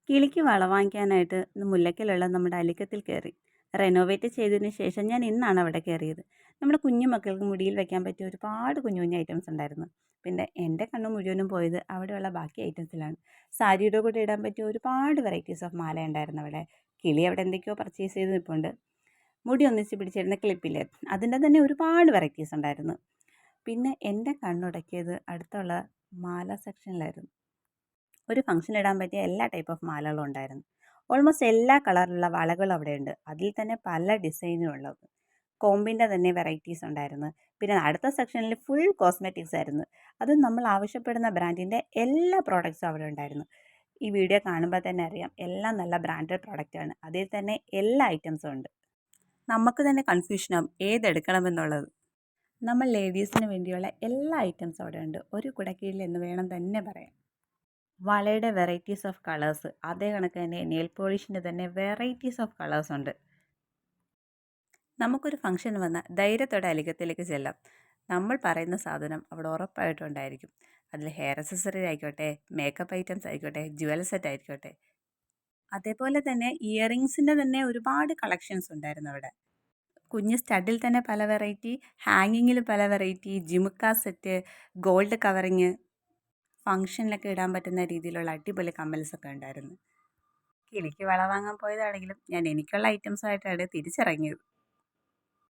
കിളിക്ക് വള വാങ്ങിക്കാനായിട്ട് ഇന്ന് മുല്ലയ്ക്കലുള്ള നമ്മുടെ അലിക്കത്തിൽ കയറി. റെനോവേറ്റ് ചെയ്തതിന് ശേഷം ഞാൻ ഇന്നാണ് അവിടെ കയറിയത്. നമ്മുടെ കുഞ്ഞു മക്കൾക്ക് മുടിയിൽ വെക്കാൻ പറ്റിയ ഒരുപാട് കുഞ്ഞു കുഞ്ഞു ഐറ്റംസ് ഉണ്ടായിരുന്നു. പിന്നെ എൻ്റെ കണ്ണ് മുഴുവനും പോയത് അവിടെയുള്ള ബാക്കി ഐറ്റംസിലാണ്. സാരിയുടെ കൂടെ ഇടാൻ പറ്റിയ ഒരുപാട് വെറൈറ്റീസ് ഓഫ് മാല ഉണ്ടായിരുന്നു അവിടെ. കിളി അവിടെ എന്തൊക്കെയോ പർച്ചേസ് ചെയ്ത് നിൽപ്പുണ്ട്. മുടി ഒന്നിച്ച് പിടിച്ചിരുന്ന ക്ലിപ്പില്ലേ, അതിൻ്റെ തന്നെ ഒരുപാട് വെറൈറ്റീസ് ഉണ്ടായിരുന്നു. പിന്നെ എൻ്റെ കണ്ണുടക്കിയത് അടുത്തുള്ള മാല സെക്ഷനിലായിരുന്നു. ഒരു ഫംഗ്ഷൻ ഇടാൻ പറ്റിയ എല്ലാ ടൈപ്പ് ഓഫ് മാലകളും ഉണ്ടായിരുന്നു. ഓൾമോസ്റ്റ് എല്ലാ കളറിലുള്ള വളകളും അവിടെയുണ്ട്. അതിൽ തന്നെ പല ഡിസൈനുള്ളത്. കോമ്പിൻ്റെ തന്നെ വെറൈറ്റീസ് ഉണ്ടായിരുന്നു. പിന്നെ അടുത്ത സെക്ഷനിൽ ഫുൾ കോസ്മെറ്റിക്സ് ആയിരുന്നു. അത് നമ്മൾ ആവശ്യപ്പെടുന്ന ബ്രാൻഡിൻ്റെ എല്ലാ പ്രോഡക്റ്റ്സും അവിടെ ഉണ്ടായിരുന്നു. ഈ വീഡിയോ കാണുമ്പോൾ തന്നെ അറിയാം, എല്ലാം നല്ല ബ്രാൻഡഡ് പ്രോഡക്റ്റാണ്. അതിൽ തന്നെ എല്ലാ ഐറ്റംസും ഉണ്ട്. നമുക്ക് തന്നെ കൺഫ്യൂഷനാവും ഏതെടുക്കണമെന്നുള്ളത്. നമ്മൾ ലേഡീസിന് വേണ്ടിയുള്ള എല്ലാ ഐറ്റംസും അവിടെ ഉണ്ട്. ഒരു കുടക്കീഴിൽ എന്ന് വേണം തന്നെ പറയാം. വളയുടെ വെറൈറ്റീസ് ഓഫ് കളേഴ്സ്, അതേ കണക്ക് തന്നെ നെയിൽ പോളിഷിൻ്റെ തന്നെ വെറൈറ്റീസ് ഓഫ് കളേഴ്സ് ഉണ്ട്. നമുക്കൊരു ഫംഗ്ഷൻ വന്നാൽ ധൈര്യത്തോടെ അലികത്തിലേക്ക് ചെല്ലാം. നമ്മൾ പറയുന്ന സാധനം അവിടെ ഉറപ്പായിട്ടും ഉണ്ടായിരിക്കും. അതിൽ ഹെയർ അക്സസറി ആയിക്കോട്ടെ, മേക്കപ്പ് ഐറ്റംസ് ആയിക്കോട്ടെ, ജുവൽ സെറ്റ് ആയിക്കോട്ടെ. അതേപോലെ തന്നെ ഇയറിങ്സിൻ്റെ തന്നെ ഒരുപാട് കളക്ഷൻസ് ഉണ്ടായിരുന്നു അവിടെ. കുഞ്ഞ് സ്റ്റഡിൽ തന്നെ പല വെറൈറ്റി, ഹാങ്ങിങ്ങിൽ പല വെറൈറ്റി, ജിമുക്ക സെറ്റ്, ഗോൾഡ് കവറിങ്, ഫംഗ്ഷനിലൊക്കെ ഇടാൻ പറ്റുന്ന രീതിയിലുള്ള അടിപൊളി കമ്മൽസൊക്കെ ഉണ്ടായിരുന്നു. കിളിക്ക് വള വാങ്ങാൻ പോയതാണെങ്കിലും ഞാൻ എനിക്കുള്ള ഐറ്റംസായിട്ടാണ് തിരിച്ചിറങ്ങിയത്.